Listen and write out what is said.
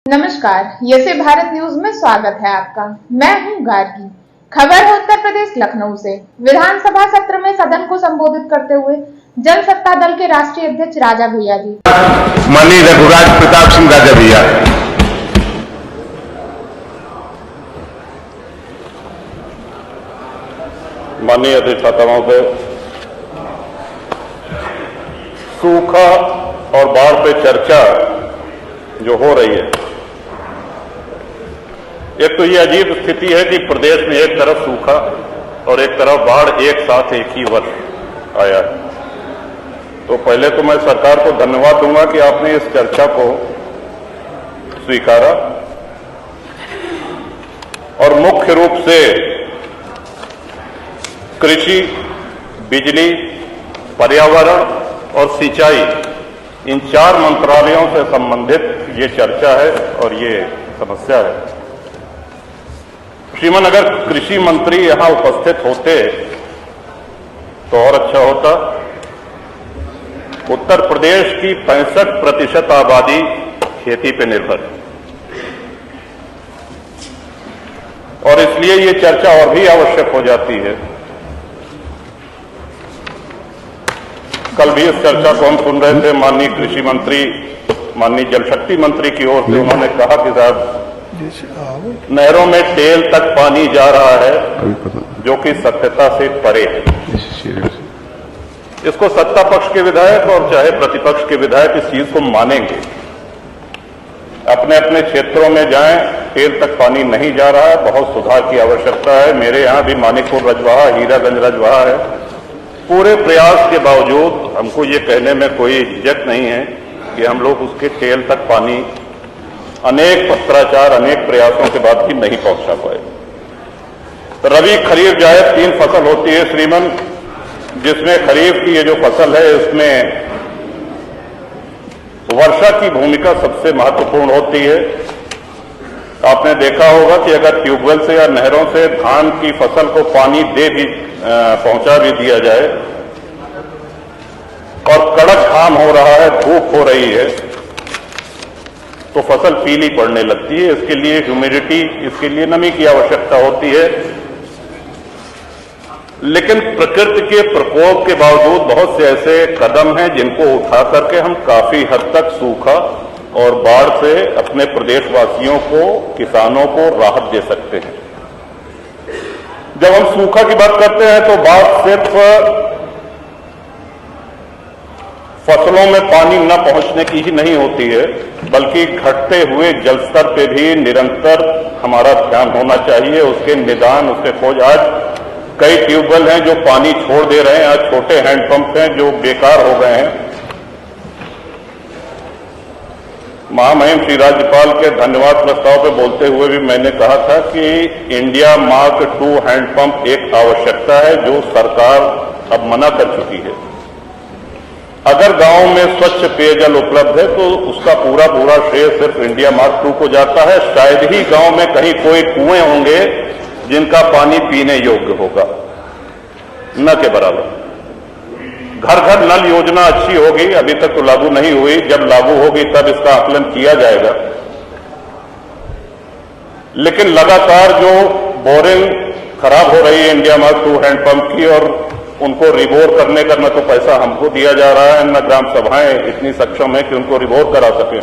नमस्कार, यसे भारत न्यूज में स्वागत है आपका। मैं हूं गार्गी। खबर है उत्तर प्रदेश लखनऊ से। विधानसभा सत्र में सदन को संबोधित करते हुए जनसत्ता दल के राष्ट्रीय अध्यक्ष राजा भैया जी, माननीय रघुराज प्रताप सिंह राजा भैया, माननीय अधिष्ठाता महोदय, सूखा और बाढ़ पे चर्चा जो हो रही है, एक तो ये अजीब स्थिति है कि प्रदेश में एक तरफ सूखा और एक तरफ बाढ़ एक साथ एक ही वर्ष आया है। तो पहले तो मैं सरकार को धन्यवाद दूंगा कि आपने इस चर्चा को स्वीकारा और मुख्य रूप से कृषि, बिजली, पर्यावरण और सिंचाई, इन चार मंत्रालयों से संबंधित ये चर्चा है और ये समस्या है। श्रीमान, अगर कृषि मंत्री यहां उपस्थित होते तो और अच्छा होता। उत्तर प्रदेश की 65% आबादी खेती पर निर्भर है और इसलिए ये चर्चा और भी आवश्यक हो जाती है। कल भी इस चर्चा को हम सुन रहे थे, माननीय कृषि मंत्री, माननीय जल शक्ति मंत्री की ओर से उन्होंने कहा कि साहब, नहरों में टेल तक पानी जा रहा है जो कि सत्यता से परे है। इसको सत्ता पक्ष के विधायक और चाहे प्रतिपक्ष के विधायक इस चीज को मानेंगे। अपने अपने क्षेत्रों में जाएं, टेल तक पानी नहीं जा रहा है, बहुत सुधार की आवश्यकता है। मेरे यहां भी मानिकपुर रजवाहा, हीरागंज रजवाहा है। पूरे प्रयास के बावजूद हमको ये कहने में कोई झिझक नहीं है कि हम लोग उसके टेल तक पानी अनेक पत्राचार, अनेक प्रयासों के बाद भी नहीं पहुंचा पाए। रबी, खरीफ, जायद 3 फसल होती है श्रीमन, जिसमें खरीफ की ये जो फसल है इसमें वर्षा की भूमिका सबसे महत्वपूर्ण होती है। आपने देखा होगा कि अगर ट्यूबवेल से या नहरों से धान की फसल को पानी पहुंचा भी दिया जाए और कड़क घाम हो रहा है, धूप हो रही है, तो फसल पीली पड़ने लगती है। इसके लिए ह्यूमिडिटी, इसके लिए नमी की आवश्यकता होती है। लेकिन प्रकृति के प्रकोप के बावजूद बहुत से ऐसे कदम हैं जिनको उठा करके हम काफी हद तक सूखा और बाढ़ से अपने प्रदेशवासियों को, किसानों को राहत दे सकते हैं। जब हम सूखा की बात करते हैं तो बात सिर्फ फसलों में पानी न पहुंचने की ही नहीं होती है, बल्कि घटते हुए जलस्तर पे भी निरंतर हमारा ध्यान होना चाहिए, उसके निदान, उसके खोज। आज कई ट्यूबवेल हैं जो पानी छोड़ दे रहे हैं, आज छोटे हैंडपंप हैं जो बेकार हो गए हैं। महामहिम श्री राज्यपाल के धन्यवाद प्रस्ताव पे बोलते हुए भी मैंने कहा था कि इंडिया मार्क II हैंडपंप एक आवश्यकता है जो सरकार अब मना कर चुकी है। अगर गांव में स्वच्छ पेयजल उपलब्ध है तो उसका पूरा श्रेय सिर्फ इंडिया मार्क II को जाता है। शायद ही गांव में कहीं कोई कुएं होंगे जिनका पानी पीने योग्य होगा, न के बराबर। घर घर नल योजना अच्छी होगी, अभी तक तो लागू नहीं हुई, जब लागू होगी तब इसका आकलन किया जाएगा। लेकिन लगातार जो बोरिंग खराब हो रही है इंडिया मार्क II हैंडपंप की, और उनको रिबोर करने का न तो पैसा हमको दिया जा रहा है, न ग्राम सभाएं इतनी सक्षम है कि उनको रिबोर करा सके।